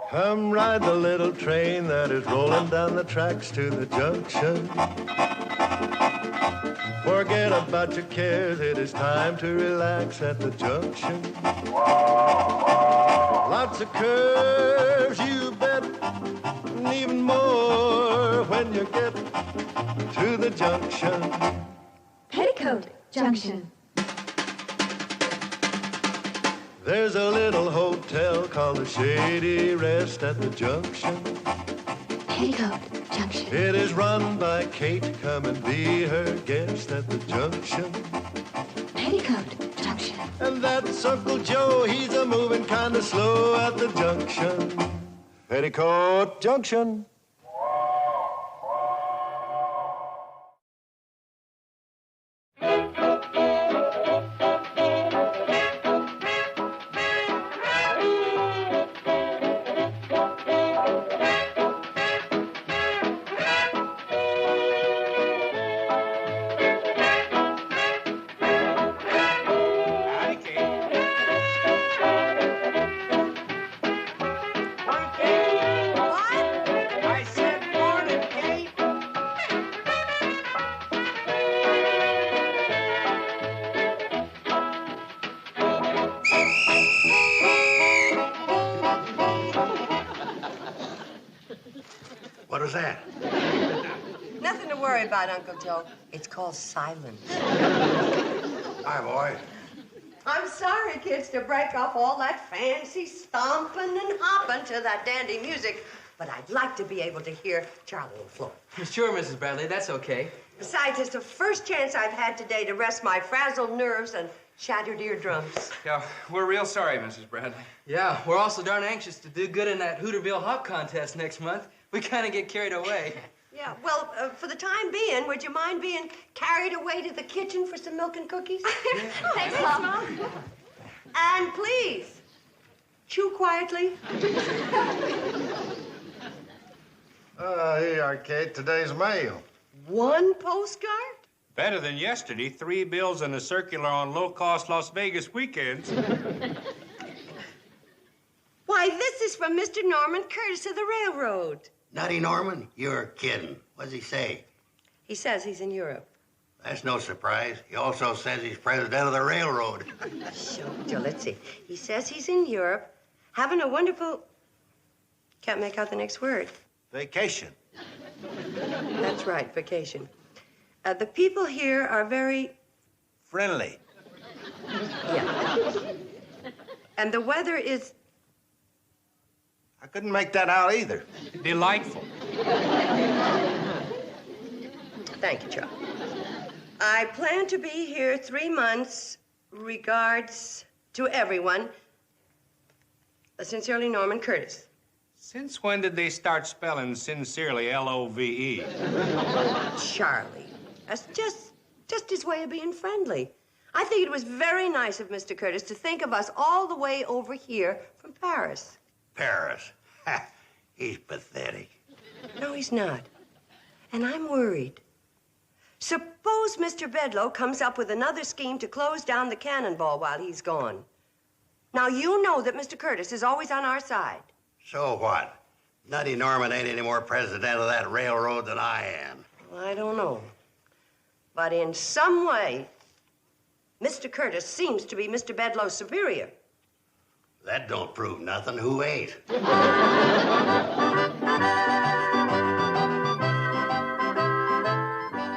Come ride the little train that is rolling down the tracks to the junction. Forget about your cares, it is time to relax at the junction. Lots of curves, you bet, and even more when you get to the junction. Petticoat Junction. There's a little hotel called the Shady Rest at the junction. Petticoat Junction. It is run by Kate. Come and be her guest at the junction. Petticoat Junction. And that's Uncle Joe. He's a moving kind of slow at the junction. Petticoat Junction. What was that? Nothing to worry about, Uncle Joe. It's called silence. Hi, boy. I'm sorry, kids, to break off all that fancy stomping and hopping to that dandy music, but I'd like to be able to hear Charlie and Floyd. Sure, Mrs. Bradley, that's okay. Besides, it's the first chance I've had today to rest my frazzled nerves and shattered eardrums. Yeah, we're real sorry, Mrs. Bradley. Yeah, we're also darn anxious to do good in that Hooterville hop contest next month. We kind of get carried away. Yeah, well, for the time being, would you mind being carried away to the kitchen for some milk and cookies? Thanks, Mom. And please, chew quietly. Here you are, Kate. Today's mail. One postcard? Better than yesterday. 3 bills and a circular on low-cost Las Vegas weekends. Why, this is from Mr. Norman Curtis of the railroad. Nutty Norman? You're kidding. What does he say? He says he's in Europe. That's no surprise. He also says he's president of the railroad. Joe, let's see. He says he's in Europe, having a wonderful... Can't make out the next word. Vacation. That's right, vacation. The people here are very... Friendly. Yeah. And the weather is... I couldn't make that out either. Delightful. Thank you, Joe. I plan to be here 3 months. Regards to everyone. Sincerely, Norman Curtis. Since when did they start spelling sincerely L-O-V-E? Charlie. That's just his way of being friendly. I think it was very nice of Mr. Curtis to think of us all the way over here from Paris. Paris. Ha! He's pathetic. No, he's not. And I'm worried. Suppose Mr. Bedloe comes up with another scheme to close down the Cannonball while he's gone. Now, you know that Mr. Curtis is always on our side. So what? Nutty Norman ain't any more president of that railroad than I am. Well, I don't know. But in some way, Mr. Curtis seems to be Mr. Bedloe's superior. That don't prove nothing. Who ain't?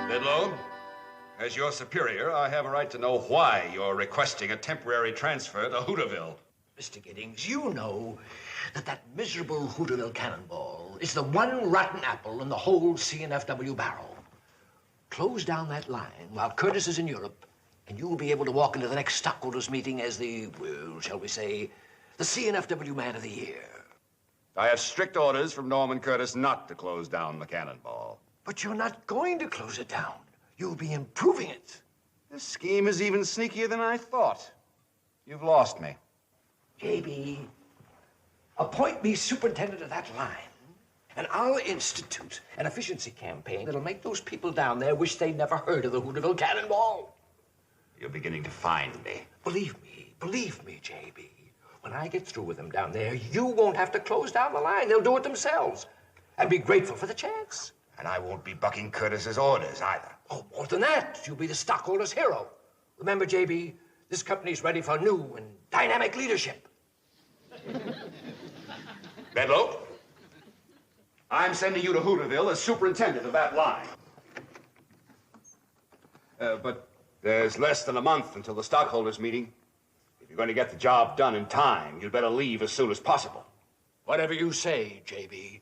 Bedloe, as your superior, I have a right to know why you're requesting a temporary transfer to Hooterville. Mr. Giddings, you know that miserable Hooterville Cannonball is the one rotten apple in the whole CNFW barrel. Close down that line while Curtis is in Europe, and you'll be able to walk into the next stockholders meeting as the, well, shall we say, the CNFW Man of the Year. I have strict orders from Norman Curtis not to close down the Cannonball. But you're not going to close it down. You'll be improving it. This scheme is even sneakier than I thought. You've lost me. JB, appoint me superintendent of that line, and I'll institute an efficiency campaign that'll make those people down there wish they'd never heard of the Hooterville Cannonball. You're beginning to find me. Believe me, JB. When I get through with them down there, you won't have to close down the line. They'll do it themselves. And be grateful for the chance. And I won't be bucking Curtis's orders either. Oh, more than that, you'll be the stockholder's hero. Remember, JB, this company's ready for new and dynamic leadership. Bedloe, I'm sending you to Hooterville as superintendent of that line. But there's less than a month until the stockholders' meeting. If you're going to get the job done in time, you'd better leave as soon as possible. Whatever you say, JB.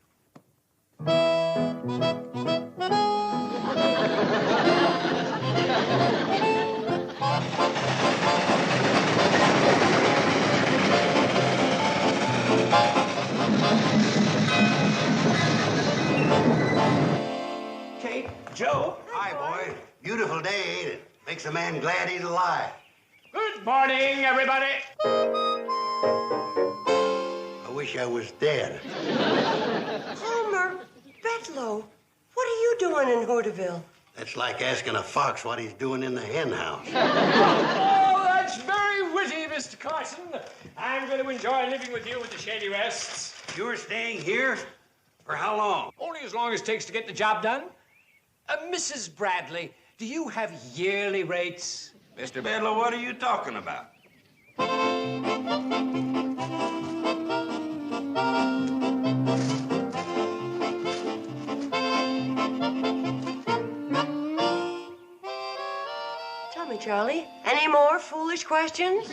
Kate, Joe. Hi, boy. Beautiful day, ain't it? Makes a man glad he's alive. Good morning, everybody. I wish I was dead. Homer, Bedloe, what are you doing in Hooterville? That's like asking a fox what he's doing in the hen house. Oh, that's very witty, Mr. Carson. I'm going to enjoy living with you at the Shady Rests. You're staying here? For how long? Only as long as it takes to get the job done. Mrs. Bradley, do you have yearly rates? Mr. Bedloe, what are you talking about? Tell me, Charlie, any more foolish questions?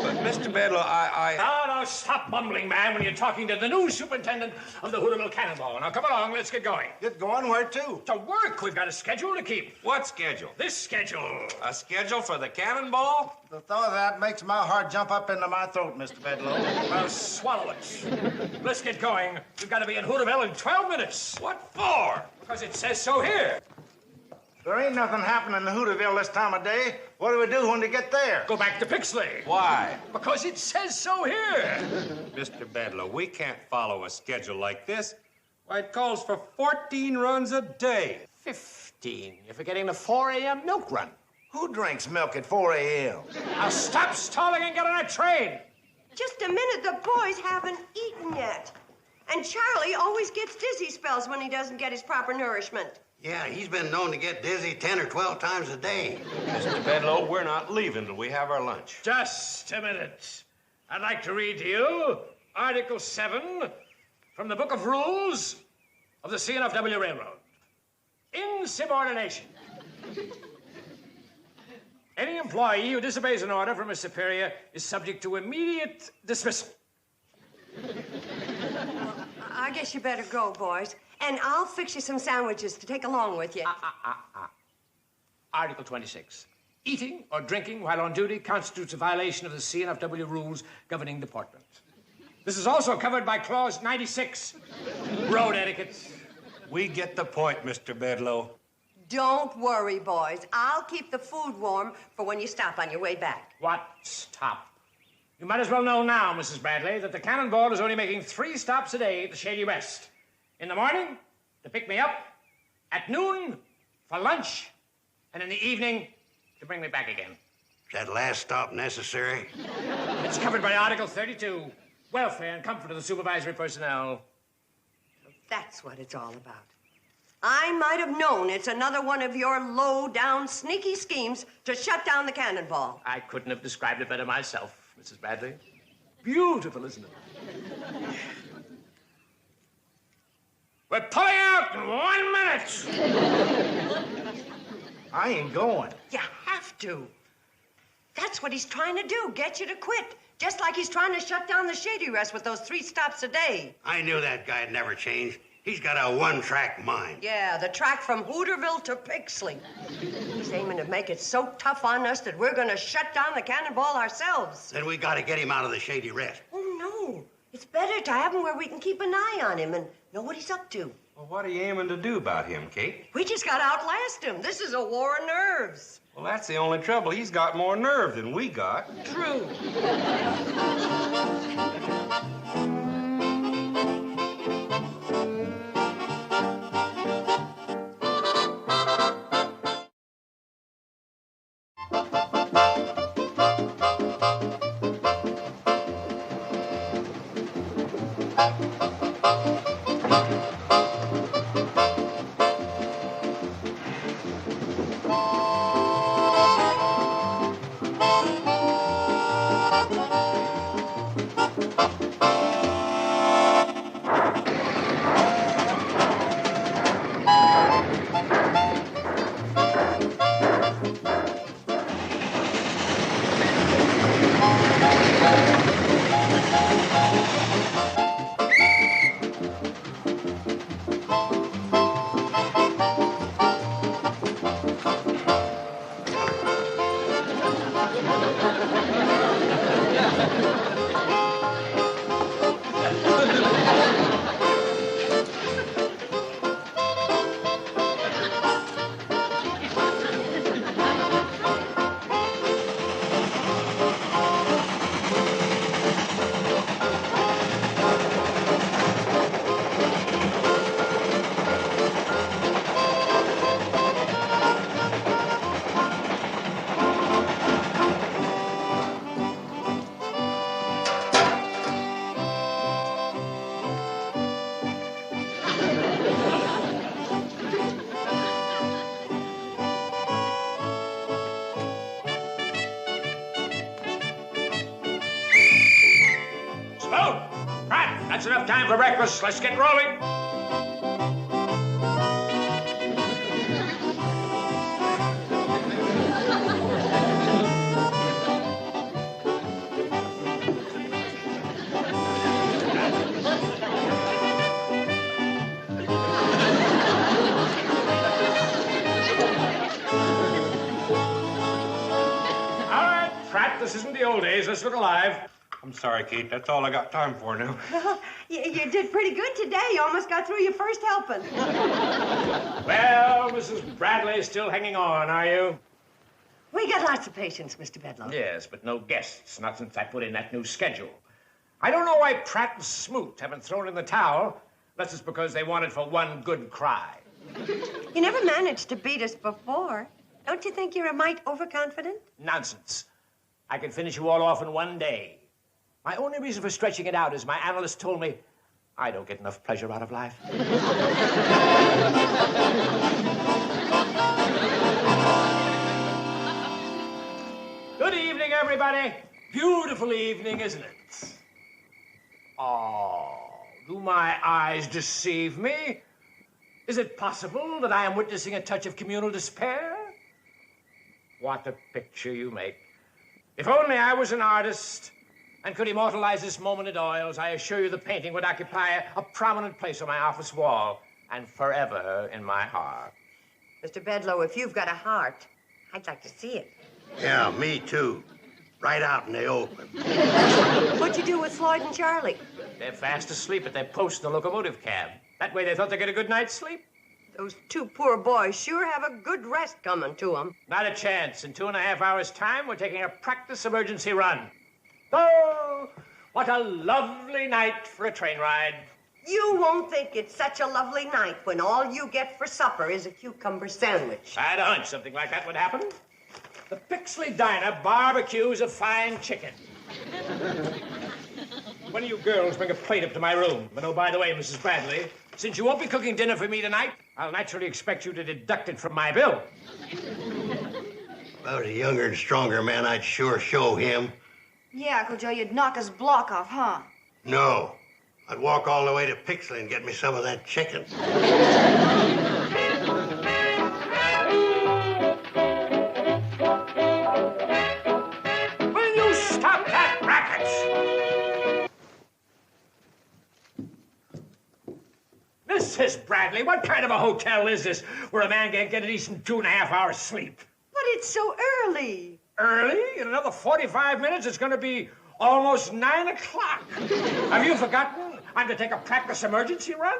But, Mr. Bedloe, Now, stop mumbling, man, when you're talking to the new superintendent of the Hooterville Cannonball. Now, come along, let's get going. Get going, where to? To work, we've got a schedule to keep. What schedule? This schedule. A schedule for the Cannonball? The thought of that makes my heart jump up into my throat, Mr. Bedloe. Well, swallow it. Let's get going. We've got to be in Hooterville in 12 minutes. What for? Because it says so here. There ain't nothing happening in Hooterville this time of day. What do we do when we get there? Go back to Pixley. Why? Because it says so here. Mr. Bedloe, we can't follow a schedule like this. Why, it calls for 14 runs a day. 15. You're forgetting the 4 a.m. milk run. Who drinks milk at 4 a.m.? Now stop stalling and get on a train. Just a minute, the boys haven't eaten yet. And Charlie always gets dizzy spells when he doesn't get his proper nourishment. Yeah, he's been known to get dizzy 10 or 12 times a day. Mr. Bedloe, we're not leaving till we have our lunch. Just a minute. I'd like to read to you Article 7 from the Book of Rules of the CNFW Railroad. Insubordination. Any employee who disobeys an order from a superior is subject to immediate dismissal. I guess you better go, boys. And I'll fix you some sandwiches to take along with you. Article 26. Eating or drinking while on duty constitutes a violation of the CNFW rules governing deportment. This is also covered by Clause 96, road etiquette. We get the point, Mr. Bedloe. Don't worry, boys. I'll keep the food warm for when you stop on your way back. What? Stop. You might as well know now, Mrs. Bradley, that the Cannonball is only making 3 stops a day at the Shady Rest. In the morning, to pick me up. At noon, for lunch. And in the evening, to bring me back again. Is that last stop necessary? It's covered by Article 32, welfare and comfort of the supervisory personnel. That's what it's all about. I might have known it's another one of your low-down, sneaky schemes to shut down the Cannonball. I couldn't have described it better myself, Mrs. Bradley. Beautiful, isn't it? We're pulling out in 1 minute. I ain't going. You have to. That's what he's trying to do, get you to quit. Just like he's trying to shut down the Shady Rest with those 3 stops a day. I knew that guy'd never change. He's got a one-track mind. Yeah, the track from Hooterville to Pixley. He's aiming to make it so tough on us that we're going to shut down the Cannonball ourselves. Then we got to get him out of the Shady Rest. Oh, no. It's better to have him where we can keep an eye on him and know what he's up to. Well, what are you aiming to do about him, Kate? We just got to outlast him. This is a war of nerves. Well, that's the only trouble. He's got more nerve than we got. True. That's enough time for breakfast. Let's get rolling. All right, Pratt, this isn't the old days. Let's look alive. I'm sorry, Kate. That's all I got time for now. You did pretty good today. You almost got through your first helping. Well, Mrs. Bradley's still hanging on, are you? We got lots of patience, Mr. Bedloe. Yes, but no guests. Not since I put in that new schedule. I don't know why Pratt and Smoot haven't thrown in the towel, unless it's because they wanted for one good cry. You never managed to beat us before. Don't you think you're a mite overconfident? Nonsense. I can finish you all off in one day. My only reason for stretching it out is my analyst told me I don't get enough pleasure out of life. Good evening, everybody. Beautiful evening, isn't it? Oh, do my eyes deceive me? Is it possible that I am witnessing a touch of communal despair? What a picture you make. If only I was an artist and could immortalize this moment in oils, I assure you the painting would occupy a prominent place on my office wall and forever in my heart. Mr. Bedloe, if you've got a heart, I'd like to see it. Yeah, me too. Right out in the open. What'd you do with Floyd and Charley? They're fast asleep at their post in the locomotive cab. That way they thought they'd get a good night's sleep. Those two poor boys sure have a good rest coming to them. Not a chance. In 2.5 hours' time, we're taking a practice emergency run. Oh, what a lovely night for a train ride. You won't think it's such a lovely night when all you get for supper is a cucumber sandwich. I had a hunch something like that would happen. The Pixley Diner barbecues a fine chicken. One of you girls bring a plate up to my room. But oh, by the way, Mrs. Bradley, since you won't be cooking dinner for me tonight, I'll naturally expect you to deduct it from my bill. If I was a younger and stronger man, I'd sure show him. Yeah, Uncle Joe, you'd knock his block off, huh? No. I'd walk all the way to Pixley and get me some of that chicken. Will you stop that racket? Mrs. Bradley, what kind of a hotel is this where a man can't get a decent 2.5 hours sleep? But it's so early. Early? In another 45 minutes, it's going to be almost 9 o'clock. Have you forgotten I'm to take a practice emergency run?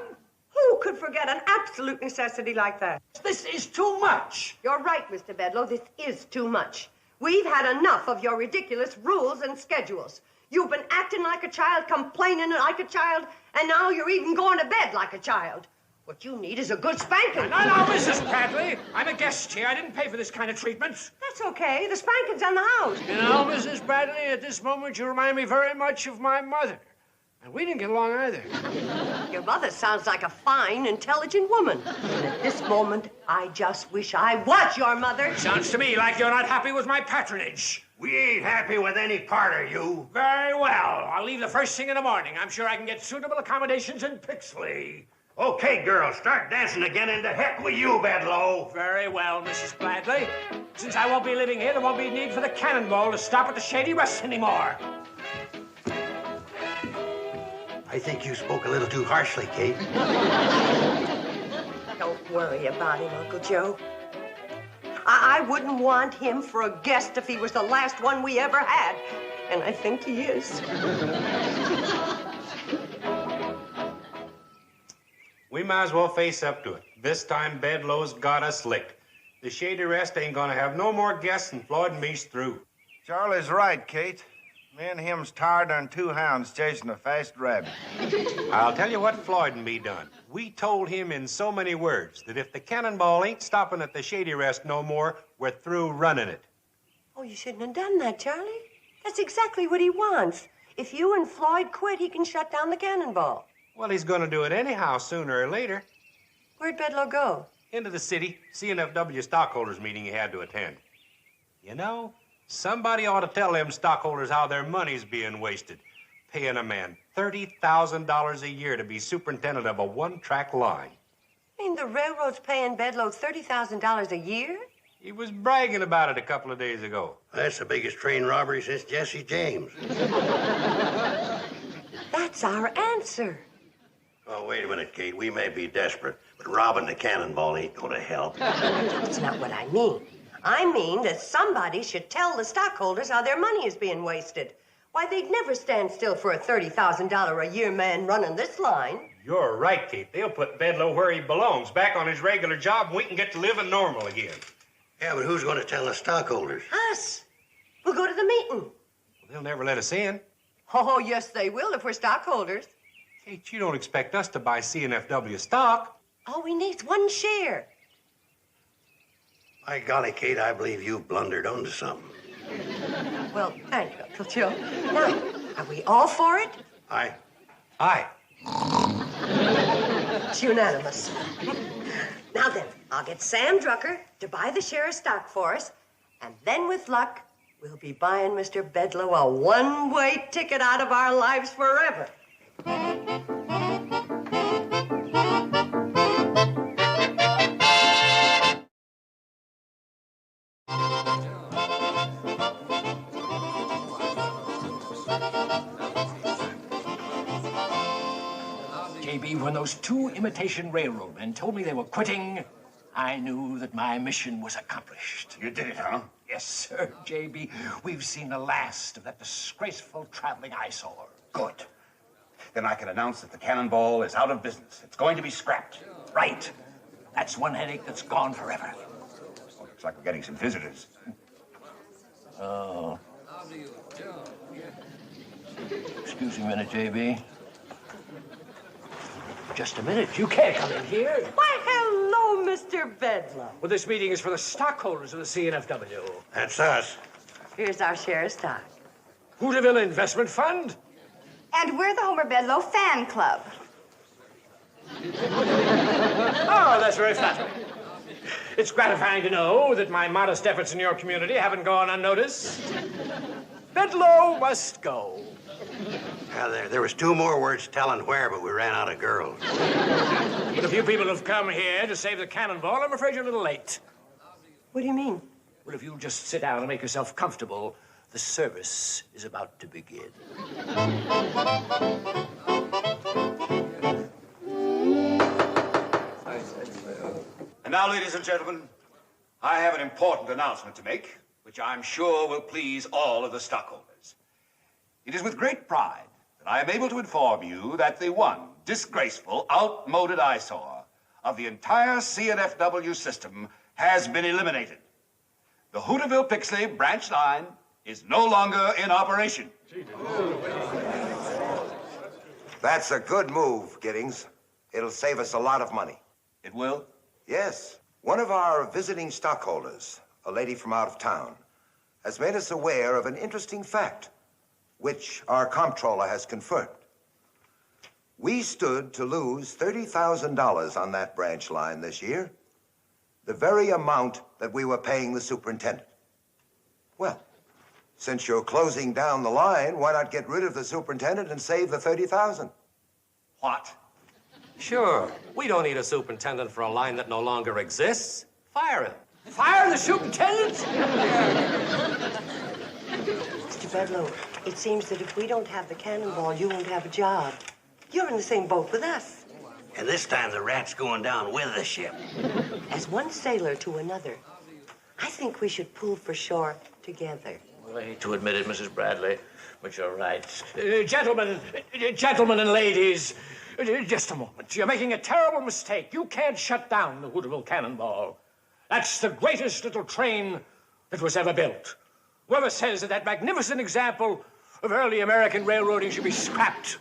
Who could forget an absolute necessity like that? This is too much. You're right, Mr. Bedloe. This is too much. We've had enough of your ridiculous rules and schedules. You've been acting like a child, complaining like a child, and now you're even going to bed like a child. What you need is a good spanking. No, Mrs. Bradley. I'm a guest here. I didn't pay for this kind of treatment. That's okay. The spanking's on the house. You know, Mrs. Bradley, at this moment, you remind me very much of my mother. And we didn't get along either. Your mother sounds like a fine, intelligent woman. And at this moment, I just wish I was your mother. Sounds to me like you're not happy with my patronage. We ain't happy with any part of you. Very well. I'll leave the first thing in the morning. I'm sure I can get suitable accommodations in Pixley. Okay, girls, start dancing again, and to heck with you, Bedloe. Very well, Mrs. Bradley. Since I won't be living here, there won't be need for the Cannonball to stop at the Shady Rest anymore. I think you spoke a little too harshly, Kate. Don't worry about him, Uncle Joe. I wouldn't want him for a guest if he was the last one we ever had. And I think he is. We might as well face up to it. This time, Bedloe's got us licked. The Shady Rest ain't gonna have no more guests than Floyd and me's through. Charlie's right, Kate. Me and him's tired than two hounds chasing a fast rabbit. I'll tell you what Floyd and me done. We told him in so many words that if the Cannonball ain't stopping at the Shady Rest no more, we're through running it. Oh, you shouldn't have done that, Charlie. That's exactly what he wants. If you and Floyd quit, he can shut down the Cannonball. Well, he's gonna do it anyhow, sooner or later. Where'd Bedloe go? Into the city, CNFW stockholders meeting he had to attend. You know, somebody ought to tell them stockholders how their money's being wasted, paying a man $30,000 a year to be superintendent of a one-track line. I mean, the railroad's paying Bedloe $30,000 a year? He was bragging about it a couple of days ago. That's the biggest train robbery since Jesse James. That's our answer. Oh, wait a minute, Kate. We may be desperate, but robbing the Cannonball ain't gonna help. That's not what I mean. I mean that somebody should tell the stockholders how their money is being wasted. Why, they'd never stand still for a $30,000 a year man running this line. You're right, Kate. They'll put Bedloe where he belongs, back on his regular job, and we can get to living normal again. Yeah, but who's gonna tell the stockholders? Us. We'll go to the meeting. Well, they'll never let us in. Oh, yes, they will if we're stockholders. Kate, you don't expect us to buy CNFW stock. All we need's one share. By golly, Kate, I believe you blundered onto something. Well, thank you, Uncle Joe. Now, are we all for it? Aye. Aye. It's unanimous. Now then, I'll get Sam Drucker to buy the share of stock for us, and then with luck, we'll be buying Mr. Bedloe a one-way ticket out of our lives forever. JB, when those two imitation railroadmen told me they were quitting, I knew that my mission was accomplished. You did it, huh? Yes, sir, JB. We've seen the last of that disgraceful traveling eyesore. Good. Then I can announce that the Cannonball is out of business. It's going to be scrapped. Right. That's one headache that's gone forever. Well, looks like we're getting some visitors. Oh. Excuse me a minute, JB. Just a minute. You can't come in here. Why, hello, Mr. Bedloe. Well, this meeting is for the stockholders of the CNFW. That's us. Here's our share of stock. Hooterville Investment Fund? And we're the Homer Bedloe Fan Club. Oh, that's very flattering. It's gratifying to know that my modest efforts in your community haven't gone unnoticed. Bedloe must go. There was two more words telling where, but we ran out of girls. But if you people have come here to save the Cannonball, I'm afraid you're a little late. What do you mean? Well, if you'll just sit down and make yourself comfortable, the service is about to begin. And now, ladies and gentlemen, I have an important announcement to make, which I'm sure will please all of the stockholders. It is with great pride that I am able to inform you that the one disgraceful, outmoded eyesore of the entire CNFW system has been eliminated. The Hooterville-Pixley branch line is no longer in operation. That's a good move, Giddings. It'll save us a lot of money. It will? Yes. One of our visiting stockholders, a lady from out of town, has made us aware of an interesting fact, which our comptroller has confirmed. We stood to lose $30,000 on that branch line this year, the very amount that we were paying the superintendent. Well, since you're closing down the line, why not get rid of the superintendent and save the $30,000? What? Sure, we don't need a superintendent for a line that no longer exists. Fire him. Fire the superintendent? Mr. Bedloe, it seems that if we don't have the Cannonball, you won't have a job. You're in the same boat with us. And this time the rat's going down with the ship. As one sailor to another, I think we should pull for shore together. I hate to admit it, Mrs. Bradley, but you're right. Gentlemen and ladies, just a moment. You're making a terrible mistake. You can't shut down the Hooterville Cannonball. That's the greatest little train that was ever built. Whoever says that magnificent example of early American railroading should be scrapped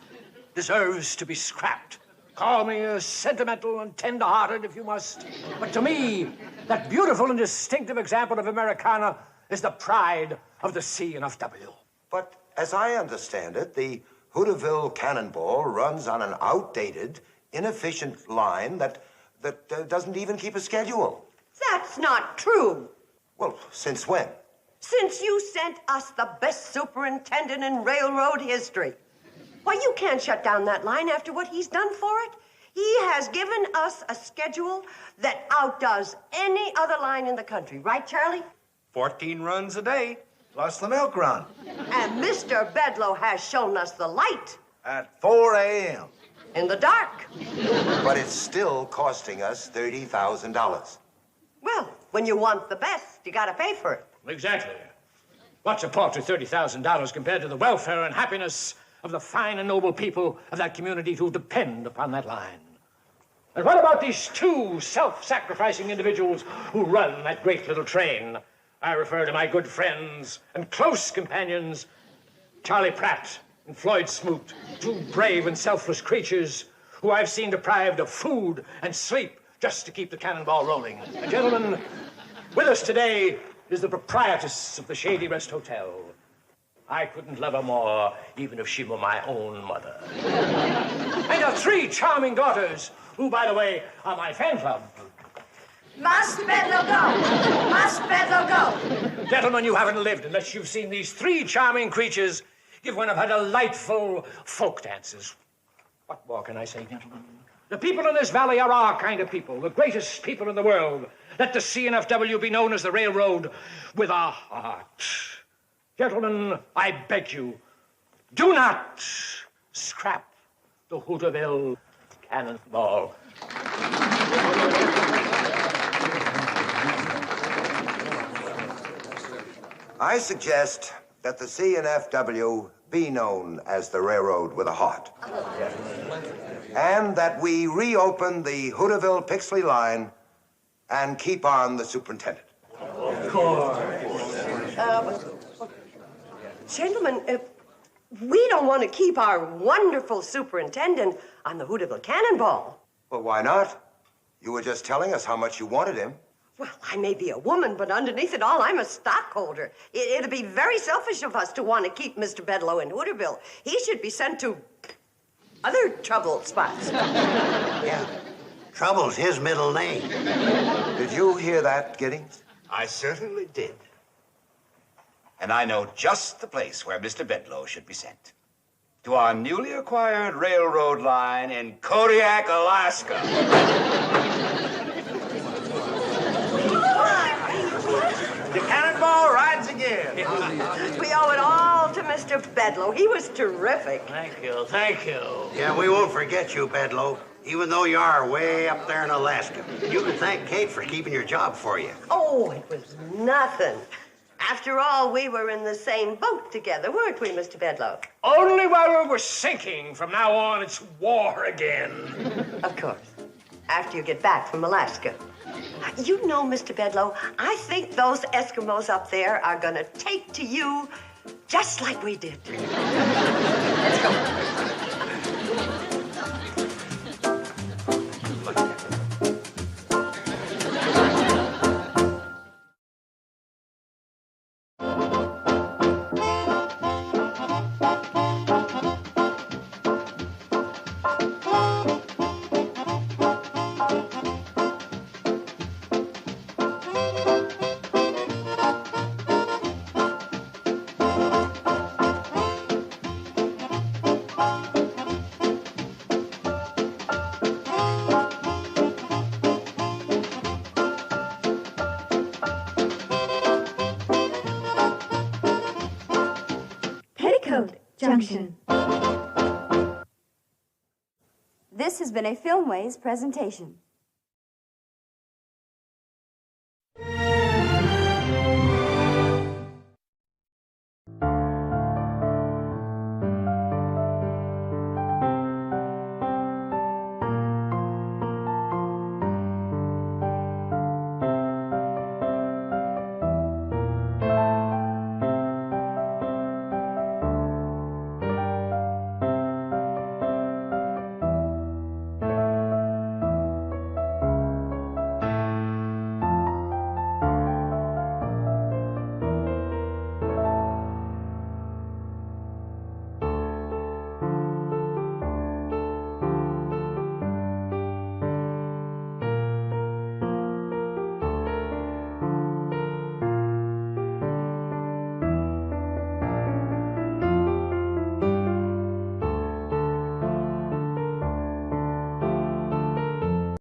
deserves to be scrapped. Call me sentimental and tender-hearted if you must. But to me, that beautiful and distinctive example of Americana is the pride of the C&FW. But as I understand it, the Hooterville Cannonball runs on an outdated, inefficient line that doesn't even keep a schedule. That's not true. Well, since when? Since you sent us the best superintendent in railroad history. Why, you can't shut down that line after what he's done for it. He has given us a schedule that outdoes any other line in the country. Right, Charlie? 14 runs a day. Plus the milk run. And Mr. Bedloe has shown us the light. At 4 a.m. In the dark. But it's still costing us $30,000. Well, when you want the best, you gotta pay for it. Exactly. What's a paltry $30,000 compared to the welfare and happiness of the fine and noble people of that community who depend upon that line? And what about these two self-sacrificing individuals who run that great little train? I refer to my good friends and close companions, Charlie Pratt and Floyd Smoot, two brave and selfless creatures who I've seen deprived of food and sleep just to keep the Cannonball rolling. And gentlemen, with us today is the proprietress of the Shady Rest Hotel. I couldn't love her more, even if she were my own mother. And her three charming daughters, who, by the way, are my fan club. Must Bedloe go? Must Bedloe go? Gentlemen, you haven't lived unless you've seen these three charming creatures give one of her delightful folk dances. What more can I say, gentlemen? The people in this valley are our kind of people, the greatest people in the world. Let the C&FW be known as the railroad with a heart. Gentlemen, I beg you, do not scrap the Hooterville Cannonball. I suggest that the C&FW be known as the railroad with a heart. And that we reopen the Hooterville-Pixley line and keep on the superintendent. Of course. Gentlemen, we don't want to keep our wonderful superintendent on the Hooterville Cannonball. Well, why not? You were just telling us how much you wanted him. Well, I may be a woman, but underneath it all, I'm a stockholder. It'd be very selfish of us to want to keep Mr. Bedloe in Hooterville. He should be sent to other trouble spots. Yeah, Trouble's his middle name. Did you hear that, Giddings? I certainly did. And I know just the place where Mr. Bedloe should be sent. To our newly acquired railroad line in Kodiak, Alaska. The Cannonball rides again. We owe it all to Mr. Bedloe. He was terrific. Thank you, thank you. Yeah, we won't forget you, Bedloe, even though you are way up there in Alaska. You can thank Kate for keeping your job for you. Oh, it was nothing. After all, we were in the same boat together, weren't we, Mr. Bedloe? Only while we were sinking. From now on, it's war again. Of course. After you get back from Alaska. You know, Mr. Bedloe, I think those Eskimos up there are going to take to you just like we did. Let's go. Junction. This has been a Filmways presentation.